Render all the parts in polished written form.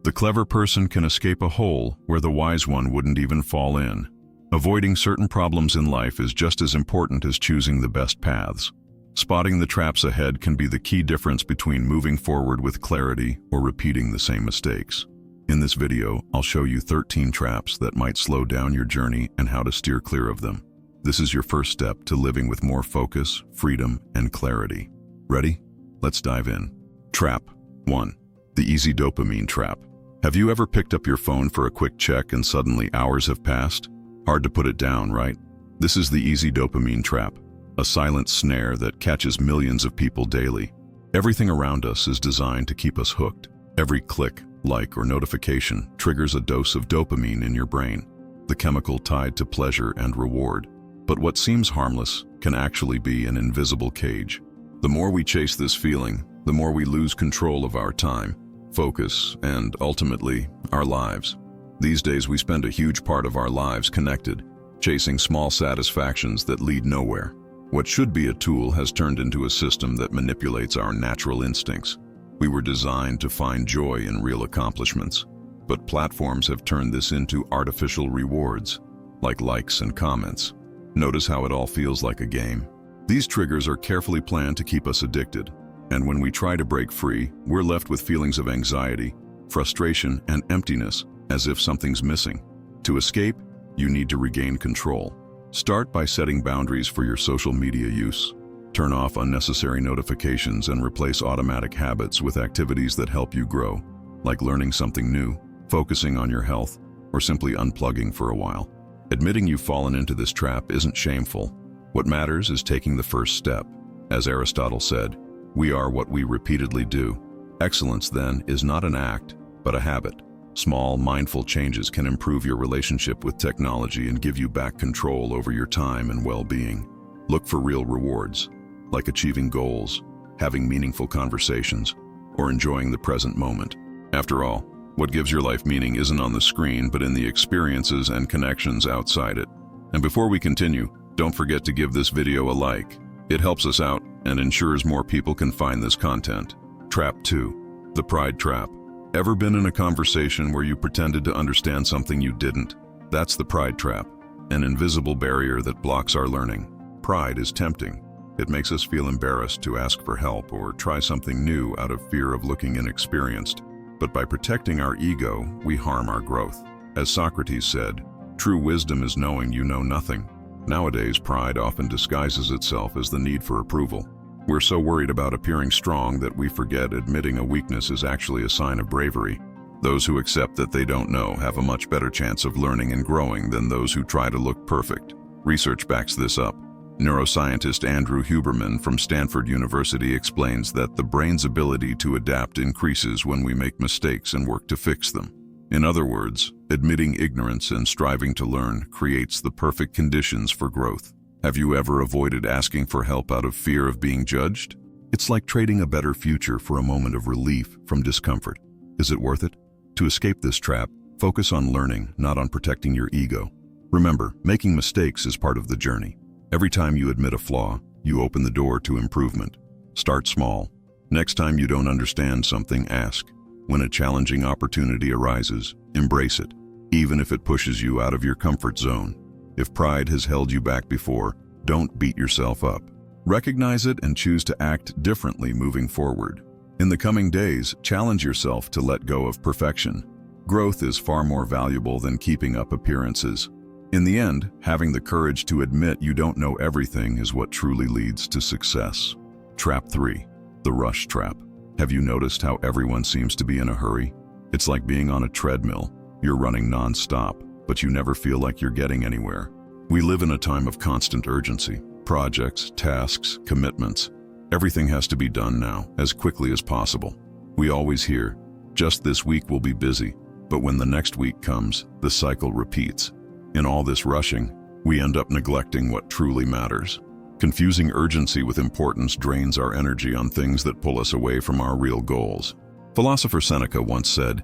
The clever person can escape a hole where the wise one wouldn't even fall in. Avoiding certain problems in life is just as important as choosing the best paths. Spotting the traps ahead can be the key difference between moving forward with clarity or repeating the same mistakes. In this video, I'll show you 13 traps that might slow down your journey and how to steer clear of them. This is your first step to living with more focus, freedom, and clarity. Ready? Let's dive in. Trap 1. The easy dopamine trap. Have you ever picked up your phone for a quick check and suddenly hours have passed? Hard to put it down, right? This is the easy dopamine trap, a silent snare that catches millions of people daily. Everything around us is designed to keep us hooked. Every click, like, or notification triggers a dose of dopamine in your brain, the chemical tied to pleasure and reward. But what seems harmless can actually be an invisible cage. The more we chase this feeling, the more we lose control of our time, focus, and ultimately, our lives. These days we spend a huge part of our lives connected, chasing small satisfactions that lead nowhere. What should be a tool has turned into a system that manipulates our natural instincts. We were designed to find joy in real accomplishments, but platforms have turned this into artificial rewards, like likes and comments. Notice how it all feels like a game. These triggers are carefully planned to keep us addicted, and when we try to break free, we're left with feelings of anxiety, frustration, and emptiness, as if something's missing. To escape, you need to regain control. Start by setting boundaries for your social media use. Turn off unnecessary notifications and replace automatic habits with activities that help you grow, like learning something new, focusing on your health, or simply unplugging for a while. Admitting you've fallen into this trap isn't shameful. What matters is taking the first step. As Aristotle said, we are what we repeatedly do. Excellence, then, is not an act, but a habit. Small, mindful changes can improve your relationship with technology and give you back control over your time and well-being. Look for real rewards, like achieving goals, having meaningful conversations, or enjoying the present moment. After all, what gives your life meaning isn't on the screen, but in the experiences and connections outside it. And before we continue, don't forget to give this video a like. It helps us out and ensures more people can find this content. Trap 2. The pride trap. Ever been in a conversation where you pretended to understand something you didn't? That's the pride trap, an invisible barrier that blocks our learning. Pride is tempting. It makes us feel embarrassed to ask for help or try something new out of fear of looking inexperienced. But by protecting our ego, we harm our growth. As Socrates said, true wisdom is knowing you know nothing. Nowadays, pride often disguises itself as the need for approval. We're so worried about appearing strong that we forget admitting a weakness is actually a sign of bravery. Those who accept that they don't know have a much better chance of learning and growing than those who try to look perfect. Research backs this up. Neuroscientist Andrew Huberman from Stanford University explains that the brain's ability to adapt increases when we make mistakes and work to fix them. In other words, admitting ignorance and striving to learn creates the perfect conditions for growth. Have you ever avoided asking for help out of fear of being judged? It's like trading a better future for a moment of relief from discomfort. Is it worth it? To escape this trap, focus on learning, not on protecting your ego. Remember, making mistakes is part of the journey. Every time you admit a flaw, you open the door to improvement. Start small. Next time you don't understand something, ask. When a challenging opportunity arises, embrace it, even if it pushes you out of your comfort zone. If pride has held you back before, don't beat yourself up. Recognize it and choose to act differently moving forward. In the coming days, challenge yourself to let go of perfection. Growth is far more valuable than keeping up appearances. In the end, having the courage to admit you don't know everything is what truly leads to success. Trap 3. The rush trap. Have you noticed how everyone seems to be in a hurry? It's like being on a treadmill. You're running non-stop, but you never feel like you're getting anywhere. We live in a time of constant urgency. Projects, tasks, commitments. Everything has to be done now, as quickly as possible. We always hear, just this week will be busy, but when the next week comes, the cycle repeats. In all this rushing, we end up neglecting what truly matters. Confusing urgency with importance drains our energy on things that pull us away from our real goals. Philosopher Seneca once said,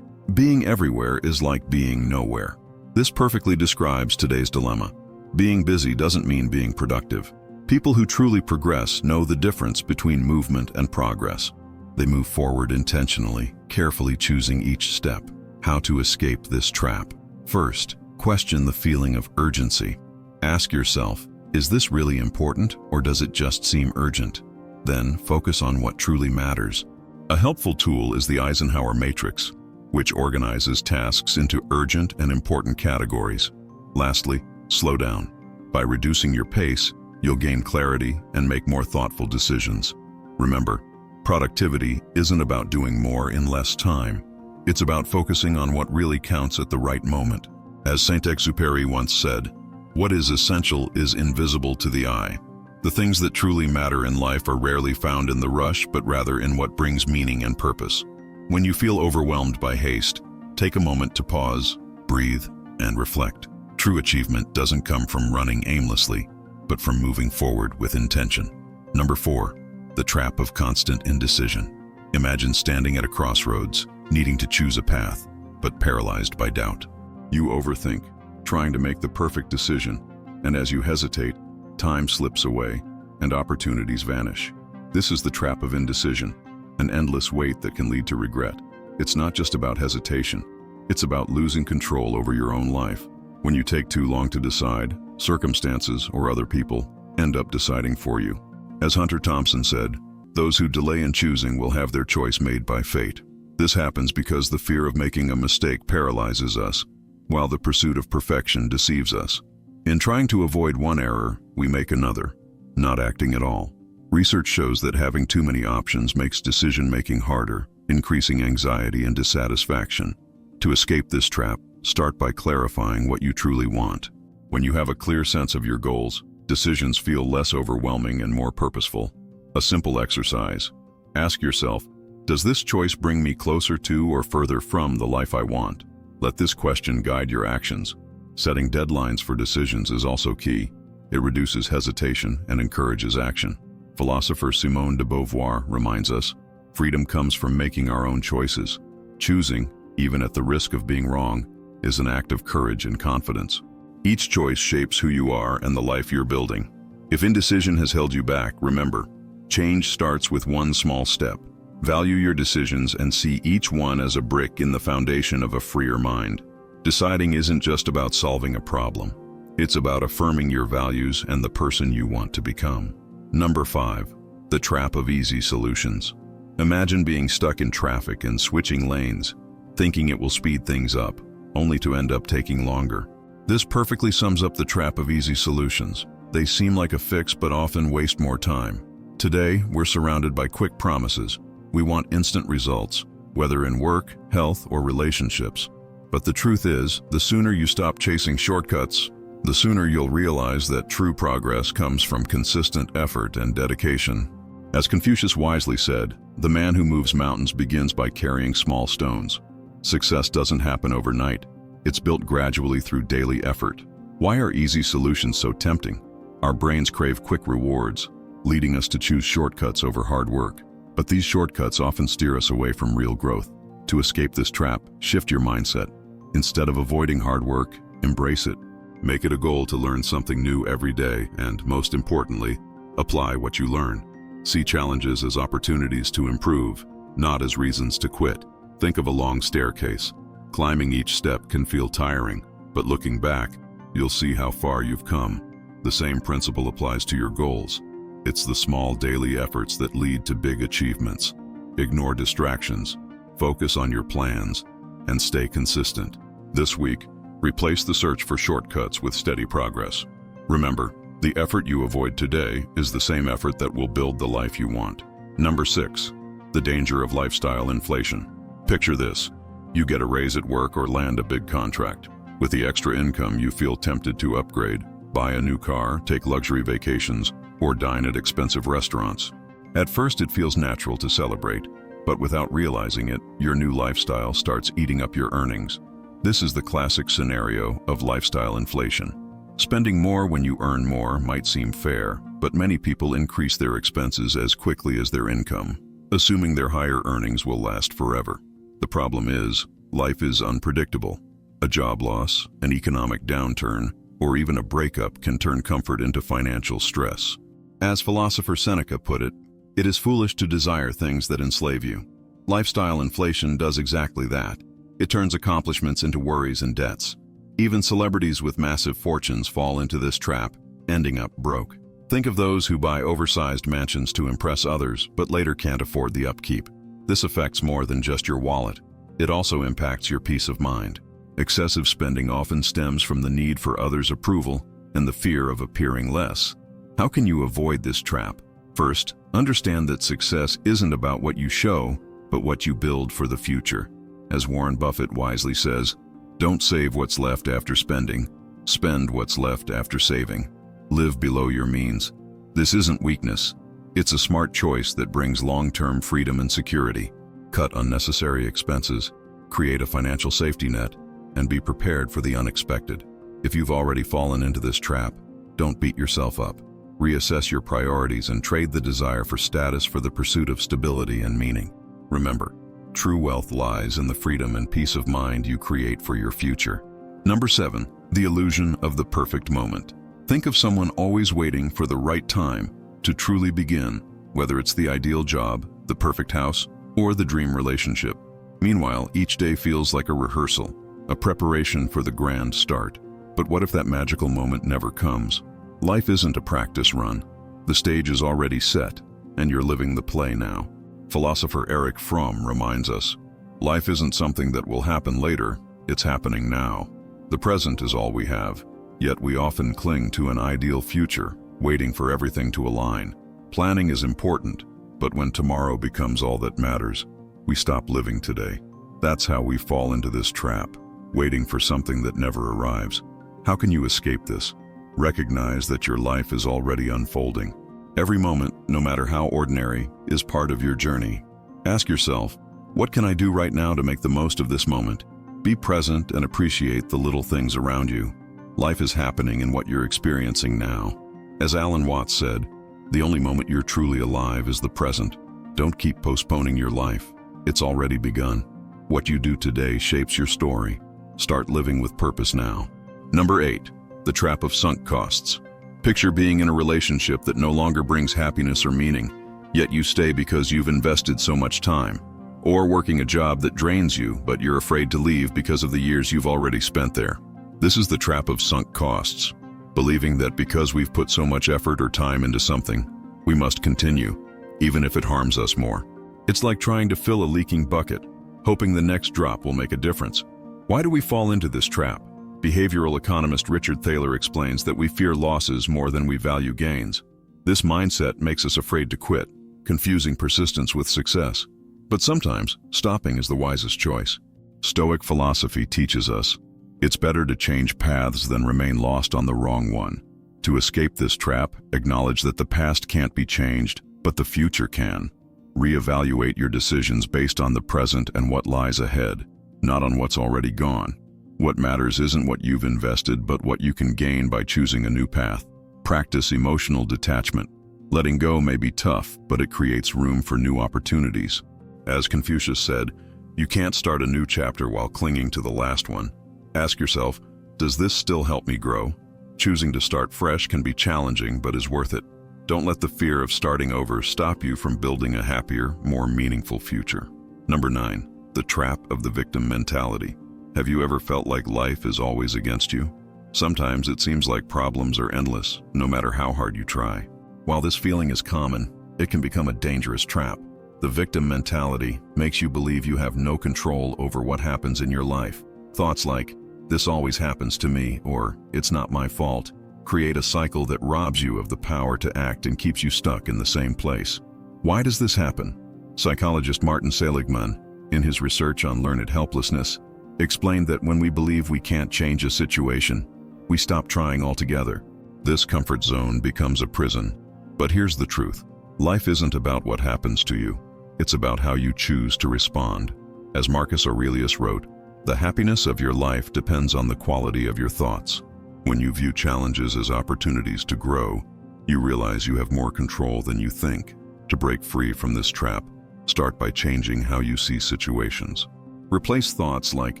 "Being everywhere is like being nowhere." This perfectly describes today's dilemma. Being busy doesn't mean being productive. People who truly progress know the difference between movement and progress. They move forward intentionally, carefully choosing each step. How to escape this trap? First, question the feeling of urgency. Ask yourself, is this really important or does it just seem urgent? Then focus on what truly matters. A helpful tool is the Eisenhower matrix, which organizes tasks into urgent and important categories. Lastly, slow down. By reducing your pace, you'll gain clarity and make more thoughtful decisions. Remember, productivity isn't about doing more in less time. It's about focusing on what really counts at the right moment. As Saint-Exupéry once said, "What is essential is invisible to the eye." The things that truly matter in life are rarely found in the rush, but rather in what brings meaning and purpose. When you feel overwhelmed by haste, take a moment to pause, breathe, and reflect. True achievement doesn't come from running aimlessly, but from moving forward with intention. Number 4, the trap of constant indecision. Imagine standing at a crossroads, needing to choose a path, but paralyzed by doubt. You overthink, trying to make the perfect decision, and as you hesitate, time slips away and opportunities vanish. This is the trap of indecision, an endless wait that can lead to regret. It's not just about hesitation, it's about losing control over your own life. When you take too long to decide, circumstances or other people end up deciding for you. As Hunter Thompson said, "Those who delay in choosing will have their choice made by fate." This happens because the fear of making a mistake paralyzes us, while the pursuit of perfection deceives us. In trying to avoid one error, we make another, not acting at all. Research shows that having too many options makes decision-making harder, increasing anxiety and dissatisfaction. To escape this trap, start by clarifying what you truly want. When you have a clear sense of your goals, decisions feel less overwhelming and more purposeful. A simple exercise. Ask yourself, does this choice bring me closer to or further from the life I want? Let this question guide your actions. Setting deadlines for decisions is also key. It reduces hesitation and encourages action. Philosopher Simone de Beauvoir reminds us, freedom comes from making our own choices. Choosing, even at the risk of being wrong, is an act of courage and confidence. Each choice shapes who you are and the life you're building. If indecision has held you back, remember, change starts with one small step. Value your decisions and see each one as a brick in the foundation of a freer mind. Deciding isn't just about solving a problem. It's about affirming your values and the person you want to become. Number 5, the trap of easy solutions. Imagine being stuck in traffic and switching lanes, thinking it will speed things up, only to end up taking longer. This perfectly sums up the trap of easy solutions. They seem like a fix but often waste more time. Today, we're surrounded by quick promises. We want instant results, whether in work, health, or relationships. But the truth is, the sooner you stop chasing shortcuts, the sooner you'll realize that true progress comes from consistent effort and dedication. As Confucius wisely said, the man who moves mountains begins by carrying small stones. Success doesn't happen overnight. It's built gradually through daily effort. Why are easy solutions so tempting? Our brains crave quick rewards, leading us to choose shortcuts over hard work. But these shortcuts often steer us away from real growth. To escape this trap, shift your mindset. Instead of avoiding hard work, embrace it. Make it a goal to learn something new every day and, most importantly, apply what you learn. See challenges as opportunities to improve, not as reasons to quit. Think of a long staircase. Climbing each step can feel tiring, but looking back, you'll see how far you've come. The same principle applies to your goals. It's the small daily efforts that lead to big achievements. Ignore distractions, focus on your plans, and stay consistent. This week, replace the search for shortcuts with steady progress. Remember, the effort you avoid today is the same effort that will build the life you want. Number 6, the danger of lifestyle inflation. Picture this. You get a raise at work or land a big contract. With the extra income, you feel tempted to upgrade, buy a new car, take luxury vacations, or dine at expensive restaurants. At first, it feels natural to celebrate, but without realizing it, your new lifestyle starts eating up your earnings. This is the classic scenario of lifestyle inflation. Spending more when you earn more might seem fair, but many people increase their expenses as quickly as their income, assuming their higher earnings will last forever. The problem is, life is unpredictable. A job loss, an economic downturn, or even a breakup can turn comfort into financial stress. As philosopher Seneca put it, "It is foolish to desire things that enslave you." Lifestyle inflation does exactly that. It turns accomplishments into worries and debts. Even celebrities with massive fortunes fall into this trap, ending up broke. Think of those who buy oversized mansions to impress others, but later can't afford the upkeep. This affects more than just your wallet. It also impacts your peace of mind. Excessive spending often stems from the need for others' approval and the fear of appearing less. How can you avoid this trap? First, understand that success isn't about what you show, but what you build for the future. As Warren Buffett wisely says, don't save what's left after spending, spend what's left after saving. Live below your means. This isn't weakness. It's a smart choice that brings long-term freedom and security. Cut unnecessary expenses, create a financial safety net, and be prepared for the unexpected. If you've already fallen into this trap, don't beat yourself up. Reassess your priorities and trade the desire for status for the pursuit of stability and meaning. Remember, true wealth lies in the freedom and peace of mind you create for your future. Number 7, the illusion of the perfect moment. Think of someone always waiting for the right time to truly begin, whether it's the ideal job, the perfect house, or the dream relationship. Meanwhile, each day feels like a rehearsal, a preparation for the grand start. But what if that magical moment never comes? Life isn't a practice run. The stage is already set, and you're living the play now. Philosopher Erich Fromm reminds us, life isn't something that will happen later, it's happening now. The present is all we have, yet we often cling to an ideal future, waiting for everything to align. Planning is important, but when tomorrow becomes all that matters, we stop living today. That's how we fall into this trap, waiting for something that never arrives. How can you escape this? Recognize that your life is already unfolding. Every moment, no matter how ordinary, is part of your journey. Ask yourself, what can I do right now to make the most of this moment? Be present and appreciate the little things around you. Life is happening in what you're experiencing now. As Alan Watts said, the only moment you're truly alive is the present. Don't keep postponing your life. It's already begun. What you do today shapes your story. Start living with purpose now. Number 8, the trap of sunk costs. Picture being in a relationship that no longer brings happiness or meaning, yet you stay because you've invested so much time. Or working a job that drains you, but you're afraid to leave because of the years you've already spent there. This is the trap of sunk costs. Believing that because we've put so much effort or time into something, we must continue, even if it harms us more. It's like trying to fill a leaking bucket, hoping the next drop will make a difference. Why do we fall into this trap? Behavioral economist Richard Thaler explains that we fear losses more than we value gains. This mindset makes us afraid to quit, confusing persistence with success. But sometimes, stopping is the wisest choice. Stoic philosophy teaches us, it's better to change paths than remain lost on the wrong one. To escape this trap, acknowledge that the past can't be changed, but the future can. Reevaluate your decisions based on the present and what lies ahead, not on what's already gone. What matters isn't what you've invested, but what you can gain by choosing a new path. Practice emotional detachment. Letting go may be tough, but it creates room for new opportunities. As Confucius said, you can't start a new chapter while clinging to the last one. Ask yourself, does this still help me grow? Choosing to start fresh can be challenging, but is worth it. Don't let the fear of starting over stop you from building a happier, more meaningful future. Number 9, the trap of the victim mentality. Have you ever felt like life is always against you? Sometimes it seems like problems are endless, no matter how hard you try. While this feeling is common, it can become a dangerous trap. The victim mentality makes you believe you have no control over what happens in your life. Thoughts like, this always happens to me, or it's not my fault, create a cycle that robs you of the power to act and keeps you stuck in the same place. Why does this happen? Psychologist Martin Seligman, in his research on learned helplessness, explained that when we believe we can't change a situation, we stop trying altogether. This comfort zone becomes a prison. But here's the truth. Life isn't about what happens to you. It's about how you choose to respond. As Marcus Aurelius wrote, the happiness of your life depends on the quality of your thoughts. When you view challenges as opportunities to grow, you realize you have more control than you think. To break free from this trap, start by changing how you see situations. Replace thoughts like,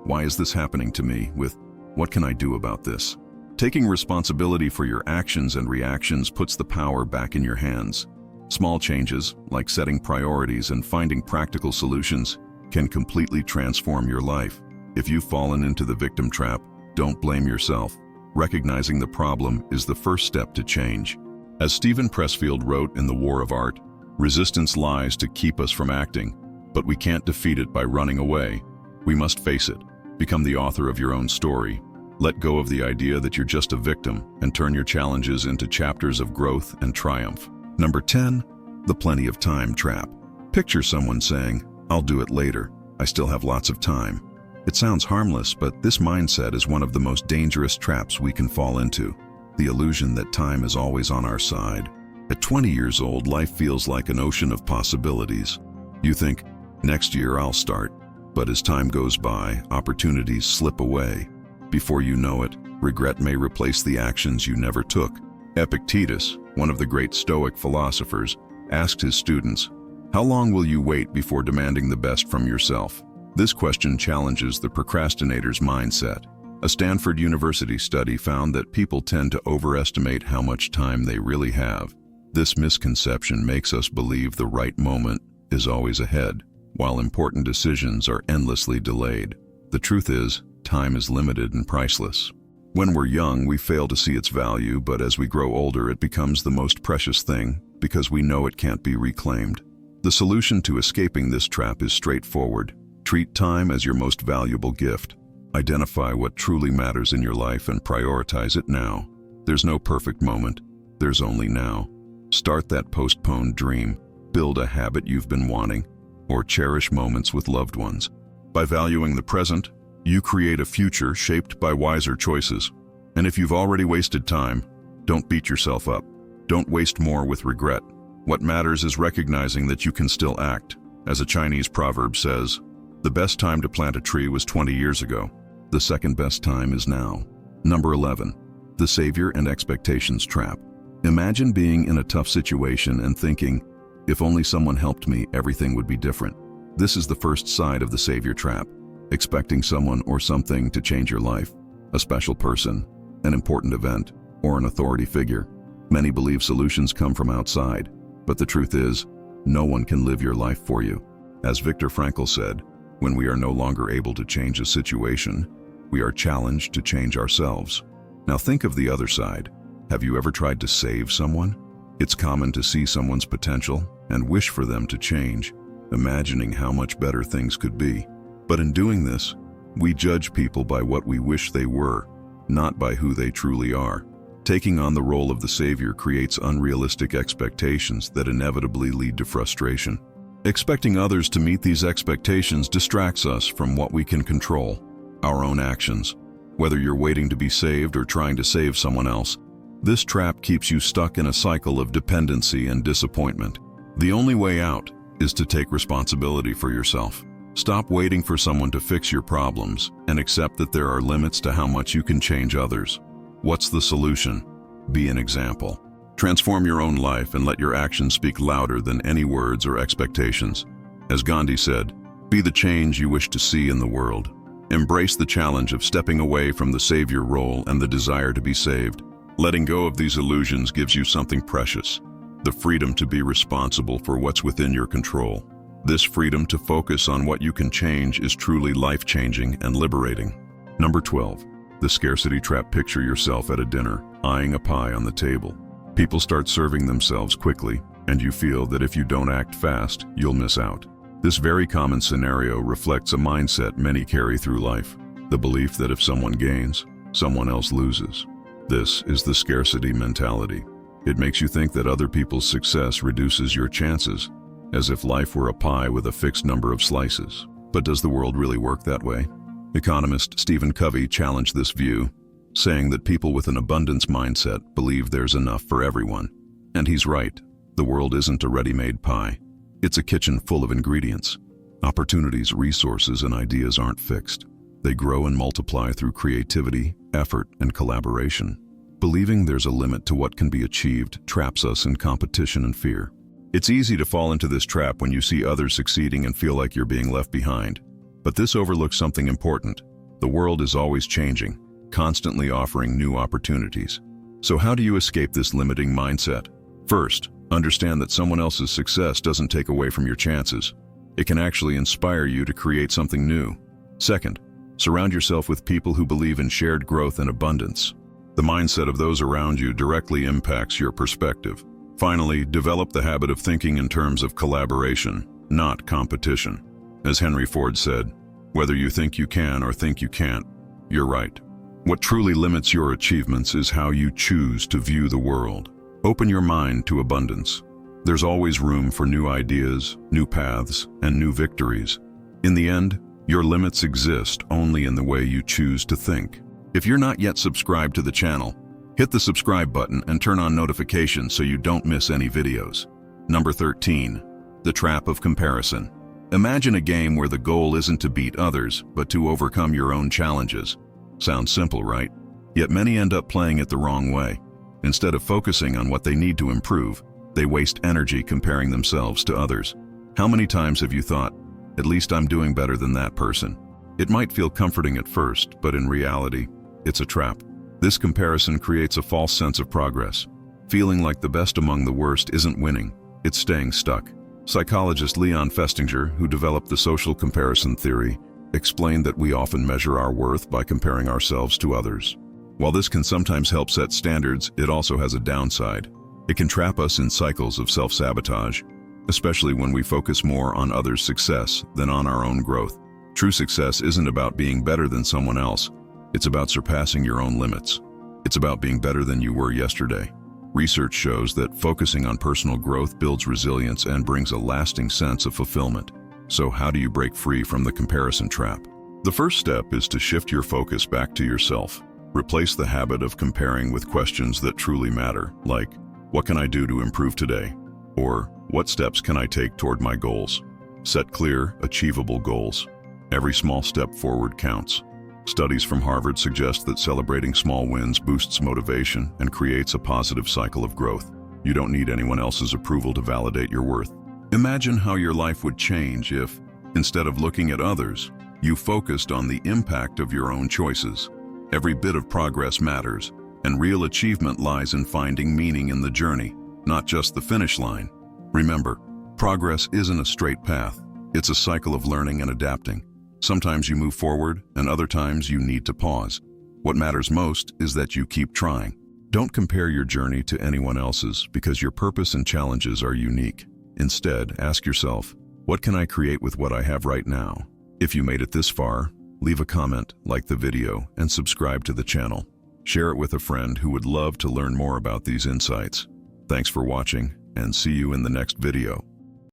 why is this happening to me, with, what can I do about this? Taking responsibility for your actions and reactions puts the power back in your hands. Small changes, like setting priorities and finding practical solutions, can completely transform your life. If you've fallen into the victim trap, don't blame yourself. Recognizing the problem is the first step to change. As Stephen Pressfield wrote in The War of Art, resistance lies to keep us from acting, but we can't defeat it by running away. We must face it. Become the author of your own story. Let go of the idea that you're just a victim and turn your challenges into chapters of growth and triumph. Number 10, the plenty of time trap. Picture someone saying, "I'll do it later. I still have lots of time." It sounds harmless, but this mindset is one of the most dangerous traps we can fall into. The illusion that time is always on our side. At 20 years old, life feels like an ocean of possibilities. You think, next year I'll start. But as time goes by, opportunities slip away. Before you know it, regret may replace the actions you never took. Epictetus, one of the great Stoic philosophers, asked his students, "How long will you wait before demanding the best from yourself?" This question challenges the procrastinator's mindset. A Stanford University study found that people tend to overestimate how much time they really have. This misconception makes us believe the right moment is always ahead, while important decisions are endlessly delayed. The truth is, time is limited and priceless. When we're young, we fail to see its value, but as we grow older, it becomes the most precious thing because we know it can't be reclaimed. The solution to escaping this trap is straightforward. Treat time as your most valuable gift. Identify what truly matters in your life and prioritize it now. There's no perfect moment. There's only now. Start that postponed dream, build a habit you've been wanting, or cherish moments with loved ones. By valuing the present, you create a future shaped by wiser choices. And if you've already wasted time, don't beat yourself up. Don't waste more with regret. What matters is recognizing that you can still act. As a Chinese proverb says, "The best time to plant a tree was 20 years ago. The second best time is now." Number 11, the savior and expectations trap. Imagine being in a tough situation and thinking, if only someone helped me, everything would be different. This is the first side of the savior trap, expecting someone or something to change your life, a special person, an important event, or an authority figure. Many believe solutions come from outside, but the truth is, no one can live your life for you. As Viktor Frankl said, when we are no longer able to change a situation, we are challenged to change ourselves. Now think of the other side. Have you ever tried to save someone? It's common to see someone's potential and wish for them to change, imagining how much better things could be. But in doing this, we judge people by what we wish they were, not by who they truly are. Taking on the role of the savior creates unrealistic expectations that inevitably lead to frustration. Expecting others to meet these expectations distracts us from what we can control, our own actions. Whether you're waiting to be saved or trying to save someone else, this trap keeps you stuck in a cycle of dependency and disappointment. The only way out is to take responsibility for yourself. Stop waiting for someone to fix your problems and accept that there are limits to how much you can change others. What's the solution? Be an example. Transform your own life and let your actions speak louder than any words or expectations. As Gandhi said, be the change you wish to see in the world. Embrace the challenge of stepping away from the savior role and the desire to be saved. Letting go of these illusions gives you something precious, the freedom to be responsible for what's within your control. This freedom to focus on what you can change is truly life-changing and liberating. Number 12, the scarcity trap. Picture yourself at a dinner, eyeing a pie on the table. People start serving themselves quickly, and you feel that if you don't act fast, you'll miss out. This very common scenario reflects a mindset many carry through life, the belief that if someone gains, someone else loses. This is the scarcity mentality. It makes you think that other people's success reduces your chances, as if life were a pie with a fixed number of slices. But does the world really work that way? Economist Stephen Covey challenged this view, saying that people with an abundance mindset believe there's enough for everyone. And he's right. The world isn't a ready-made pie. It's a kitchen full of ingredients. Opportunities, resources, and ideas aren't fixed. They grow and multiply through creativity, effort, and collaboration. Believing there's a limit to what can be achieved traps us in competition and fear. It's easy to fall into this trap when you see others succeeding and feel like you're being left behind. But this overlooks something important. The world is always changing, constantly offering new opportunities. So how do you escape this limiting mindset? First, understand that someone else's success doesn't take away from your chances. It can actually inspire you to create something new. Second, surround yourself with people who believe in shared growth and abundance. The mindset of those around you directly impacts your perspective. Finally, develop the habit of thinking in terms of collaboration, not competition. As Henry Ford said, whether you think you can or think you can't, you're right. What truly limits your achievements is how you choose to view the world. Open your mind to abundance. There's always room for new ideas, new paths, and new victories. In the end, your limits exist only in the way you choose to think. If you're not yet subscribed to the channel, hit the subscribe button and turn on notifications so you don't miss any videos. Number 13. The trap of comparison. Imagine a game where the goal isn't to beat others, but to overcome your own challenges. Sounds simple, right? Yet many end up playing it the wrong way. Instead of focusing on what they need to improve, they waste energy comparing themselves to others. How many times have you thought, at least I'm doing better than that person? It might feel comforting at first, but in reality, it's a trap. This comparison creates a false sense of progress. Feeling like the best among the worst isn't winning, it's staying stuck. Psychologist Leon Festinger, who developed the social comparison theory, explained that we often measure our worth by comparing ourselves to others. While this can sometimes help set standards, it also has a downside. It can trap us in cycles of self-sabotage, especially when we focus more on others' success than on our own growth. True success isn't about being better than someone else. It's about surpassing your own limits. It's about being better than you were yesterday. Research shows that focusing on personal growth builds resilience and brings a lasting sense of fulfillment. So how do you break free from the comparison trap? The first step is to shift your focus back to yourself. Replace the habit of comparing with questions that truly matter, like, what can I do to improve today? Or, what steps can I take toward my goals? Set clear, achievable goals. Every small step forward counts. Studies from Harvard suggest that celebrating small wins boosts motivation and creates a positive cycle of growth. You don't need anyone else's approval to validate your worth. Imagine how your life would change if, instead of looking at others, you focused on the impact of your own choices. Every bit of progress matters, and real achievement lies in finding meaning in the journey, not just the finish line. Remember, progress isn't a straight path. It's a cycle of learning and adapting. Sometimes you move forward, and other times you need to pause. What matters most is that you keep trying. Don't compare your journey to anyone else's because your purpose and challenges are unique. Instead, ask yourself, what can I create with what I have right now? If you made it this far, leave a comment, like the video, and subscribe to the channel. Share it with a friend who would love to learn more about these insights. Thanks for watching, and see you in the next video.